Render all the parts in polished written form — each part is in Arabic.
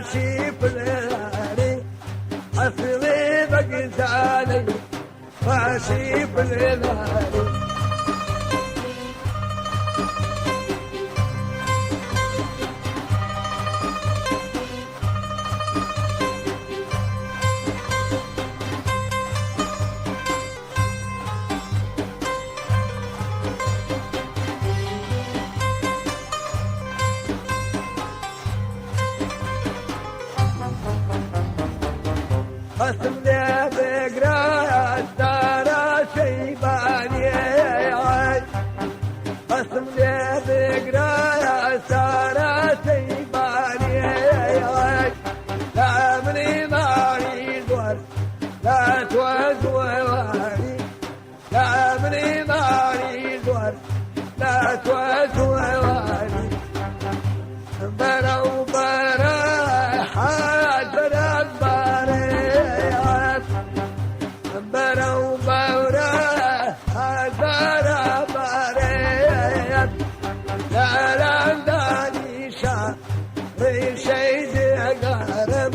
ماشي في الغالي حصلي بقتالي ماشي في الغالي قسم لي بقراية ترى شيباني قسم لي بقراية ترى شيباني لا مني ماري دور لا توزواني لا مني ماري دور لا توزواني برا برا حاجة برا برا برا برا لا لا داني شاري شيد قارب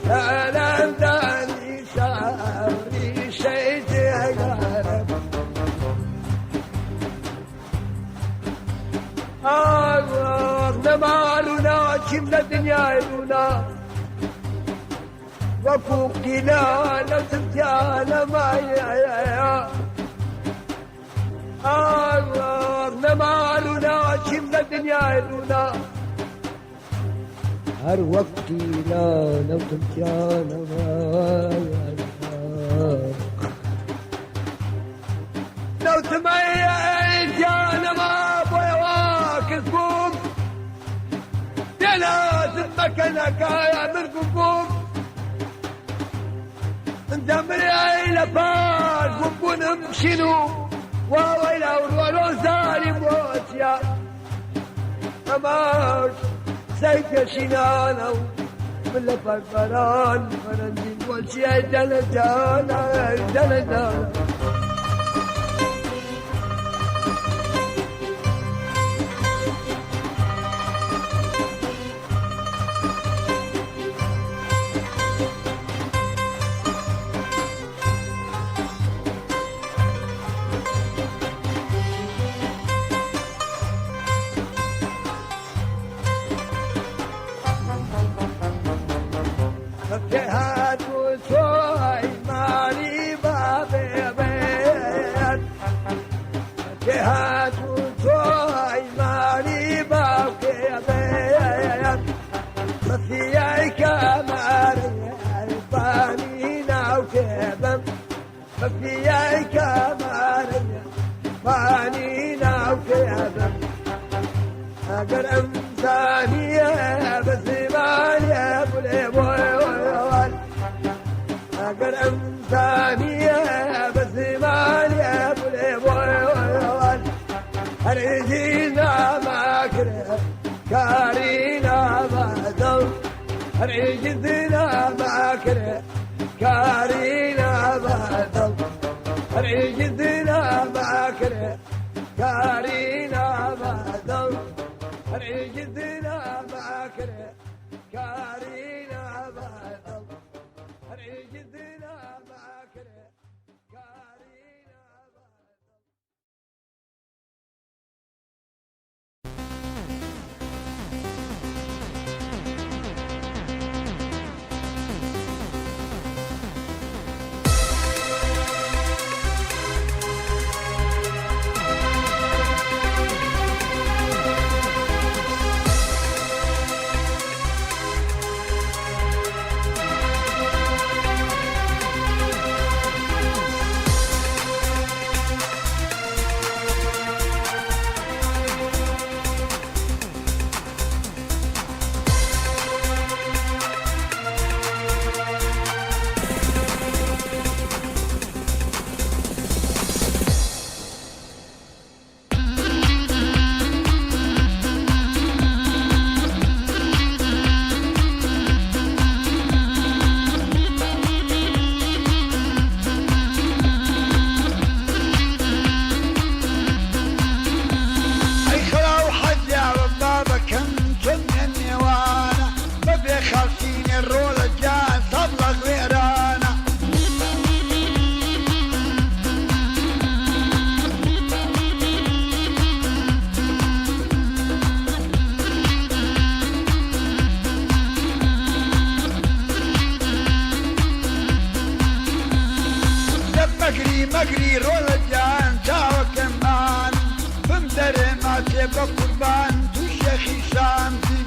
لا لا داني شاري شيد قارب نمالنا كم الدنيا يلونا وفوقنا نسجانا ما يا نمالنا كم الدنيا يلونا هر وقتنا نسجانا ما يا لو سمعت جانا ما بواكسكم يا لازم مكانك يا مرقكم ندمر عيلة فاز وكون مشينو وويلا ورولو ظالم واتيا أمار سيد شينانا من الفرفران فرنزين والشيء دلجانا دلجانا جهاد وسوي مالي بابي بيت جهاد وسوي مالي بابي بيت ففي كمال الفانينا وكبم ففي كمال الفانينا وكبم أقر أمثانية بزمانية بليبويوال أقر أمثانية بزمانية بليبويوال هرجينا ما كره كارينا ما دو هرجينا ما كره كارينا ما دو هرجينا ما كره كارينا ما دو هرجدنا باكر كارينا بعد هرجدنا باكر كارينا مقري رولجان جاوة كمان بمدر ما تبقى قربان تو شيخي شامتي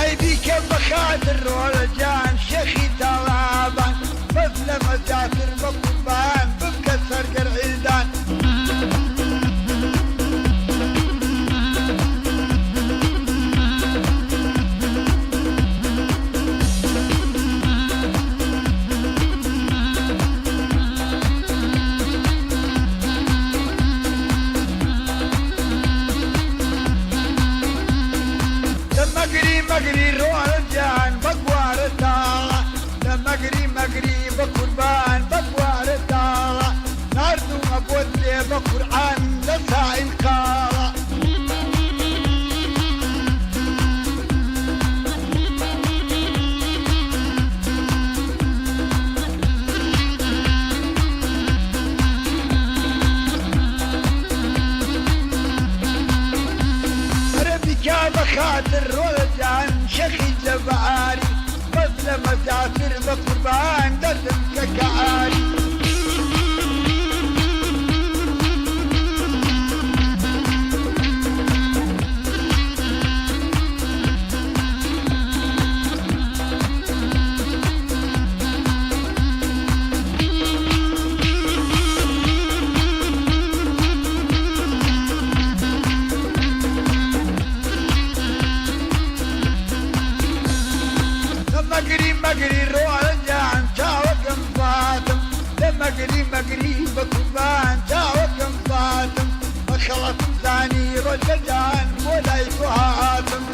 اي بيك بخاطر رولجان شيخي طلابان بس لما جاتر بقربان بكسر قرعيدان مقري رولجان بقوار الطالع مقري بقربان بقوار الطالع ناردو مبودي بقرآن لسائل قالع ربك بخاطر رولجان شيخي جبعاري بس لما تعثر بقربان دردك كعاري مقري رولجان جاوة فاتم مقري بقربان جاوة فاتم مخلط ثاني رولجان ولا يفاتم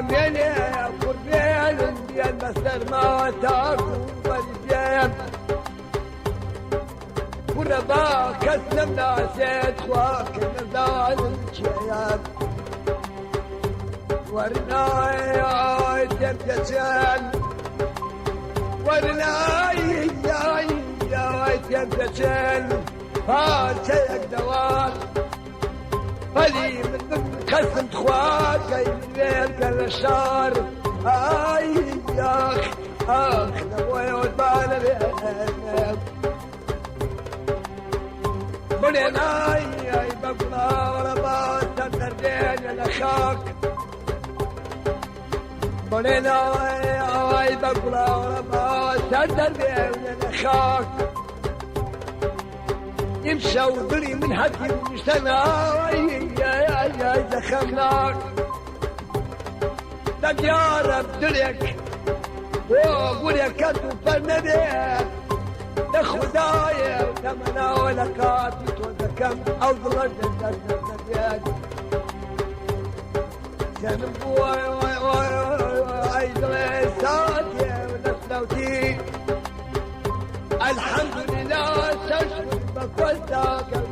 من قربين بين مصدر ما تاكل والبيان وربا كسمنا زيت خواك نزال الجيان ورناي تبتسم ورناي تبتسم فاتيك دوار فلي من خصم تخوات كي من غير كل الشهر ياخ نبوي وطبال بينك بليناي بقلا وربا تندردين لخاك بليناي بقلا وربا تندردين لخاك يمشى وضري من حكي المجتمع يا زخمناك لك يا رب دليك وقول يا كاتو فالنبيك لخدايا وتمنى ولكاتي توزكم أو ضلت النبيك سنبوي عيدغي ساتي ونسلوتي الحمد لله تشكر بقولتك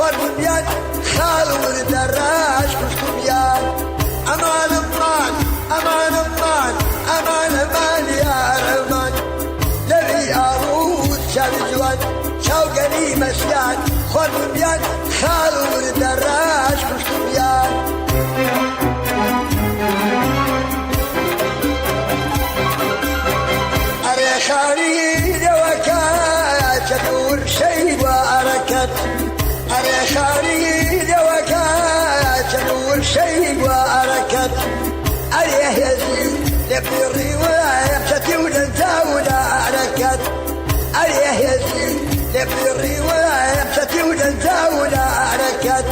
والبنيان خال والدراج كشتبيان أمان أمان أمان أمان أمان أمان يا رمان لبي أروس شابجوان شوقني مسيان والبنيان خال والدراج كشتبيان أريخاني وكات تدور شيء وأركت أريخاني وكات تدور شيء وأركت أريه يزيد لبري ويبتتي ودنتا أركت أريه يزيد لبري ويبتتي ودنتا أركت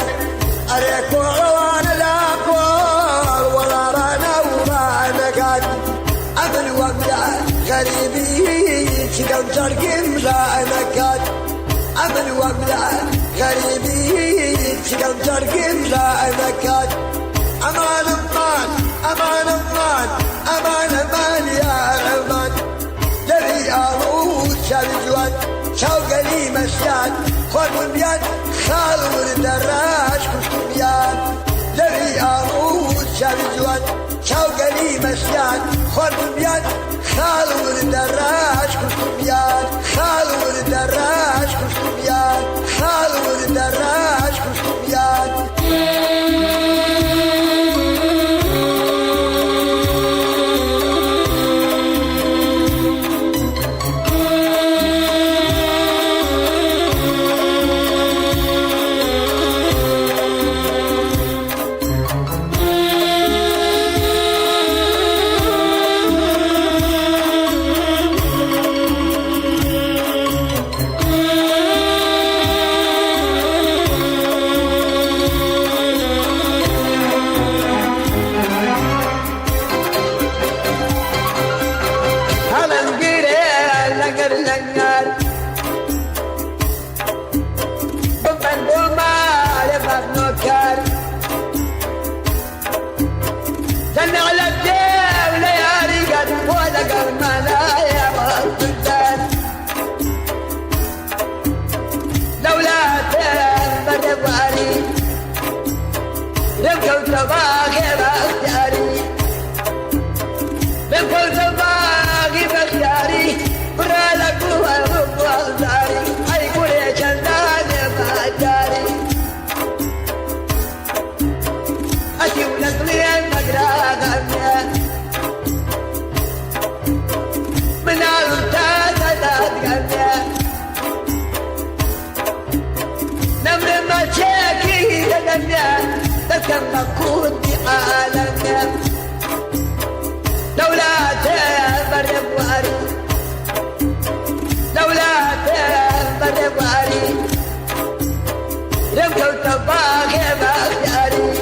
أريك وعوان الأقوال ولا رانا وما نقاد أمن وقلال غريبي تقوم ترقم لا نكاد أمن وقلال غريبي تقوم ترقم لا نكاد أمان أمان أمان أمان أمان أمان يا رمان لبي أروس شابجوان شوقني مسيان خور بيان خال والدراج كشتبيان لبي أروس شابجوان شوقني مسيان خور بيان خال والدراج كشتبيان خال والدراج كشتبيان خال والدراج كشتبيان كما كنت عالمنا لولا تبر بواري لولا تبر بواري لم كنت باقي بختاري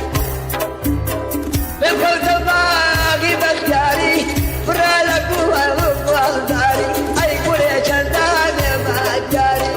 لم كنت باقي بختاري فرالك وغفاري أي كل شندان ما جاري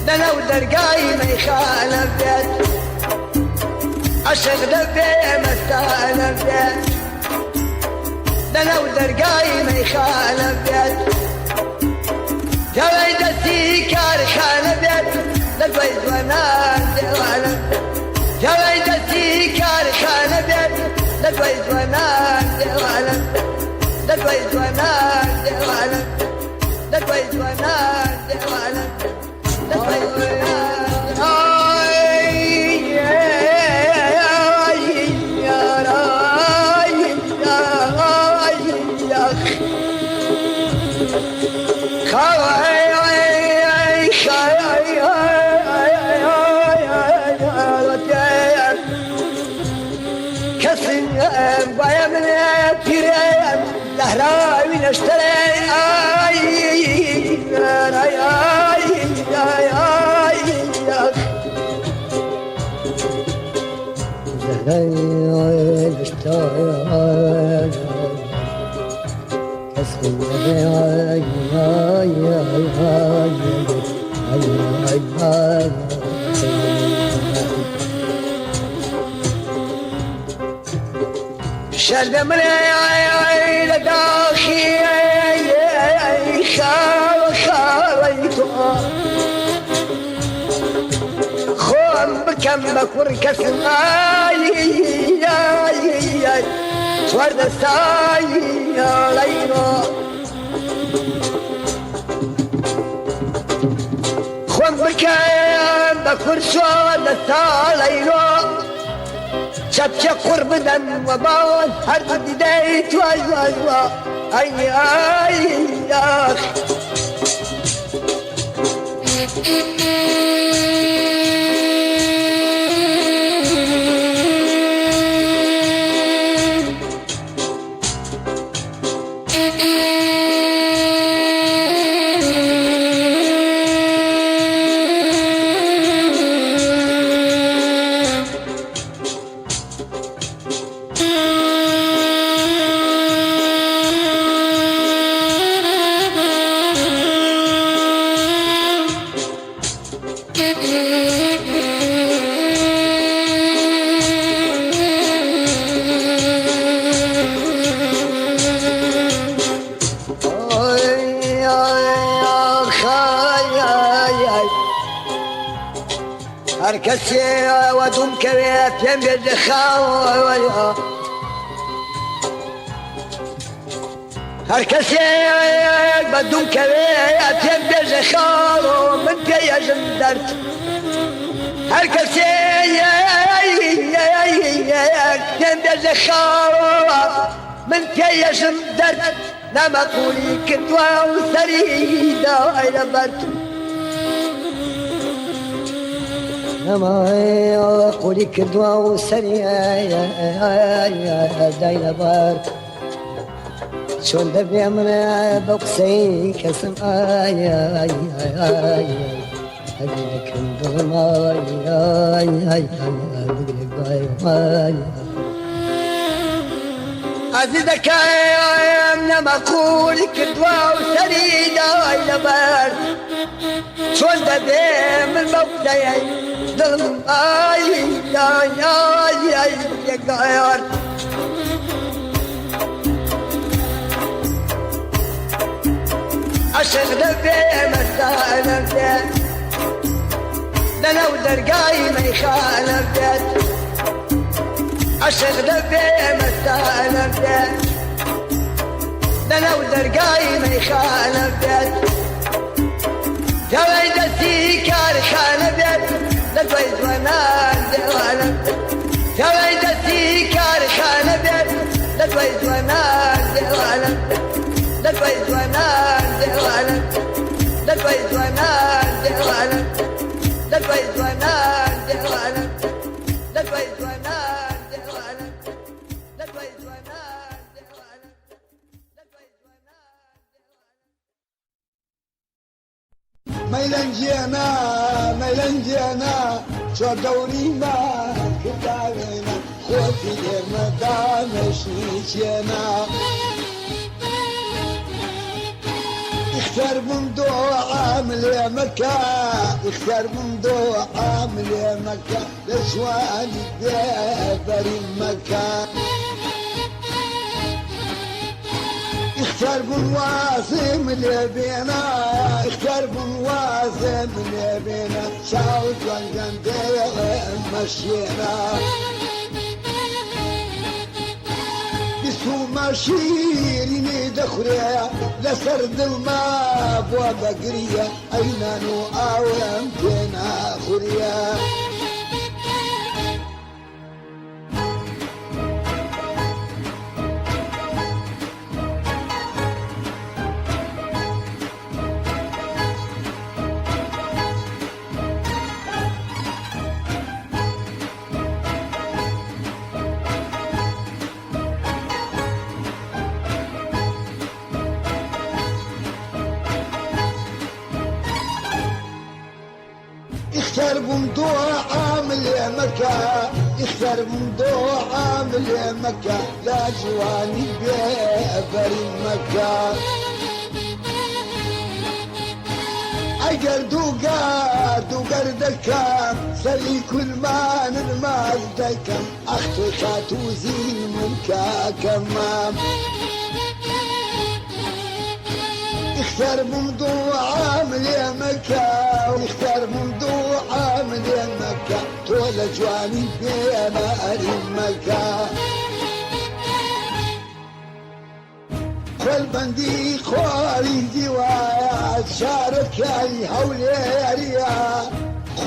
لو درقاي ما يخالف بيت عشق دبي مستانف بيت لو درقاي ما يخالف بيت جويدتي كارخانة بيت للويد ونان ديوانا جويدتي كارخانة بيت للويد ونان ديوانا للويد ونان ديوانا للويد ونان ديوانا للويد ونان لهراوي نشتري شد من لداخي خاليتو خوم بكم بكور كسم ورد ساي ليلو خوم بكم بكور ورد ساي ليلو شبشة قرب دم وبان هرد بدايت واي اي يا اخي هركسي ودوم كريت يمد خاويا هركسي بدوم كريت يمد خاو من كي جندرت هركسي يمد خاو من كي جندرت لما قولي كنت وسريدا إلى برت لما قولي كدوا وسريع دايلا بار شون دبي من بقسي كسم هديك الدماء عزيزك لما قولي كدوا وسريع دايلا بار شون دبي من بقسي دلم يا قاير عشق دبي مستانف بيت لو درقاي ما يخالف بيت عشق دبي مستانف بيت لو درقاي ما يخالف بيت جويدتي كارخانة بيت للويد ونان ديوانا جويدتي كارخانة بيت للويد ونان ديوانا للويد ونان ديوانا للويد ونان ديوانا للويد ونان ديوانا للويد ونان ديوانا للويد ونان ديوانا ميلنجينا شو دوري ما كتابنا خوتي دير مدام شيشينا اختار من دو عامل يا مكة اختار من دو عامل يا مكة لسواني بيبري مكة اختار من واسم اللي بينا اختار من واسم اللي بينا شاوت والجندير مشينا بسو ماشيرين دخريا لسرد الماء بوا بقرية أين نوعا ويمكن خريا اختار بمدوع عامل يا مكة اختار بمدوع عامل يا مكة لا جواني بيبري مكة اجر دوقر دكام سلي كل ما نرمال دكام اختو تاتوزين منكا كمام اختار بمدوع عامل يا مكة اختار بمدوع عامل يا مكة طول جواني بيبري مكة والبندي خوالي ديوات شارك يا هوليريا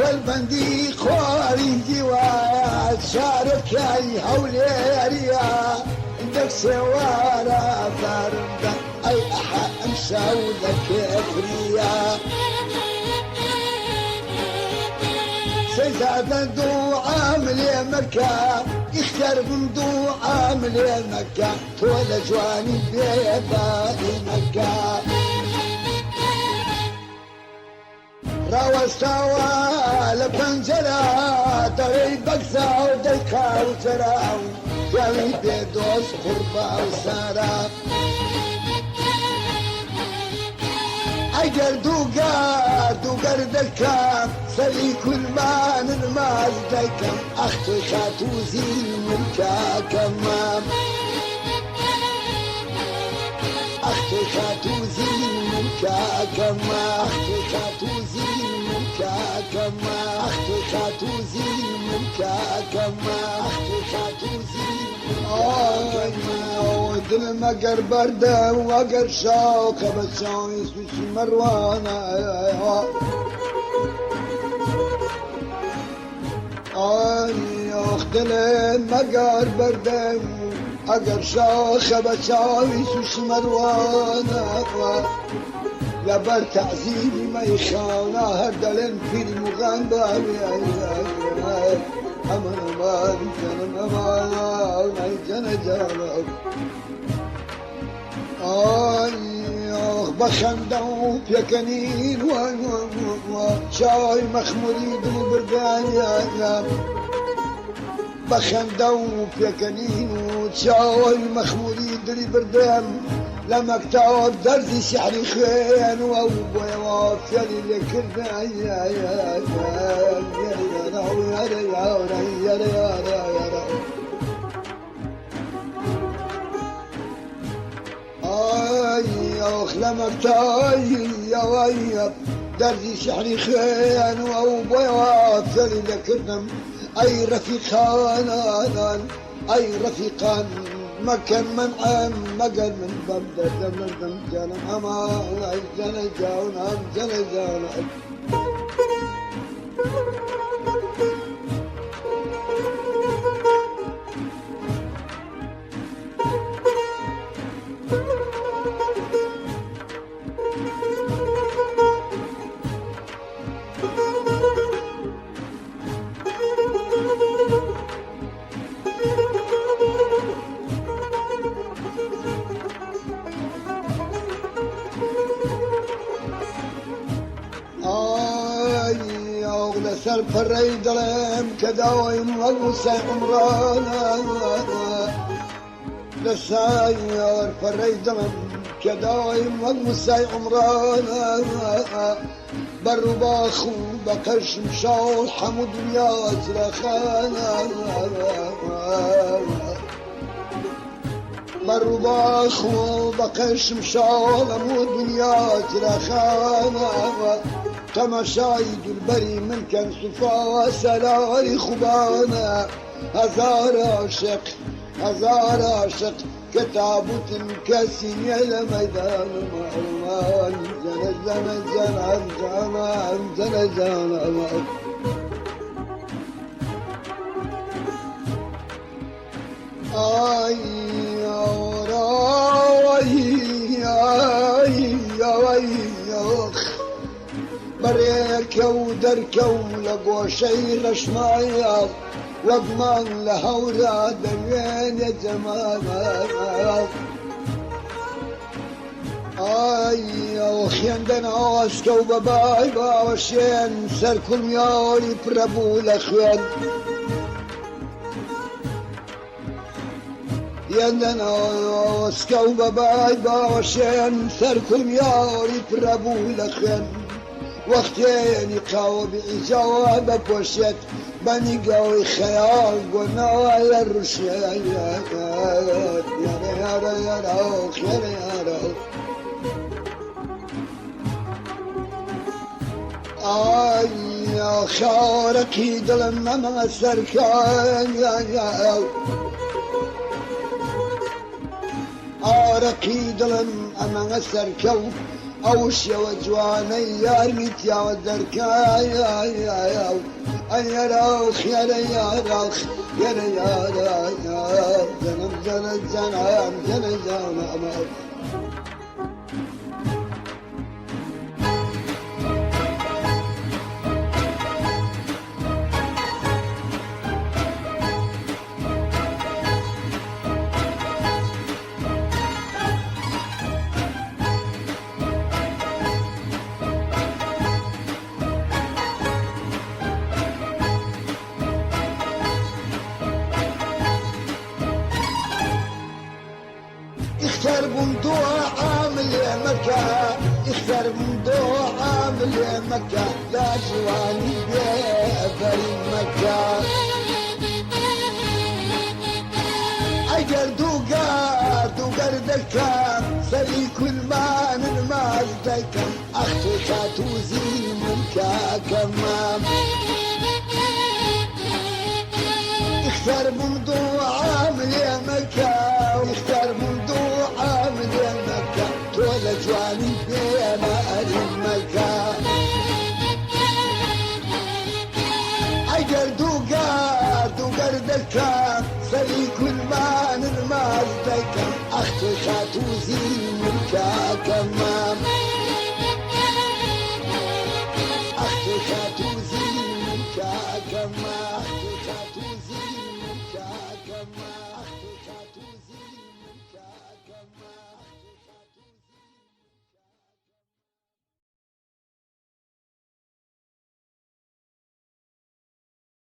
والبندي خوالي ديوات شارك يا هوليريا عندك سوارة فارمدا اي احا امشاولك افريا سيزاد دو عامل يا مكة اختار بمدو عامل يا مكة طول جواني بيباني مكة راوستاوا لبنجرة طري بقزة وديكا وتراو جاوي بيدوس خربة وسارة اجر دوقر دكام سلي كل ما نرمال دكام اختو خاتوزين منكا كمام اختو خاتوزين منكا كمام اختو خاتوزين منكا كمام اختو خاتوزين منكا كمام اختو خاتوزين دل مقر برده وقر شوقه بسان يسوس مروانه اخت دل مقر برده وقر شوقه بسان يسوس مروانه لبر تعزيني ما يخانا هردلن في المغنبة أمان أمان جنم أمان جنم جنم آخ بخندو بيكنين شاي مخموري دم برقايا بخندو بيكنين شاي مخموري دلي بردام لما اكتب درزي شعري خين وابوي وافيالي لكرنا يا اخ لما اكتب يا ويا درزي شعري خين وابوي وافيالي لكرنا اي رفيقان اي رفيقان مكان من عام مقال من بمدة من جنم أمان جنم جاونا جنم جاونا سر فريد لهم كداوين والوسع عمرانا لساير فريدم كدايم والمساي عمرانا بر باخو بقش مشاول حمود يا زرخانا بر باخو بقش مشاول حمود يا زرخانا تماشايد البري من كان صفا سلاري خبانا هزار عاشق كتابوت مكاسين يا ميدان معلمان زنا آي يا بريك ودرك ولقوا شي غشمايا واضمن لهورا دمين يا زمان آي وخيان دنا اسكو باباي باوشين سر كل مياري بربو لخيان يندنا اسكو باباي باوشين سر كل مياري بربو لخيان وقتين قاوب جواب بوشت بني قوي خيال قلنا ولا الرشيات يا روخ يا روخ يا خارك يدلنا ما سركان يا آرك يدلن أما سركو أوش يا وجواني يا رميت يا ودركا يا روخ يا روخ يا زنم اختار بندوع عامل يا مكة اختار بندوع عامل يا مكة لا جواني بيبري مكة اجر دوغر دكا سلي كل ما نماز دكا اختك توزي منك كمام اختار بندوع عامل يا مكة اختار بندوع عامل يا مكة طول جواني بينا المكة اجر دوغر دكا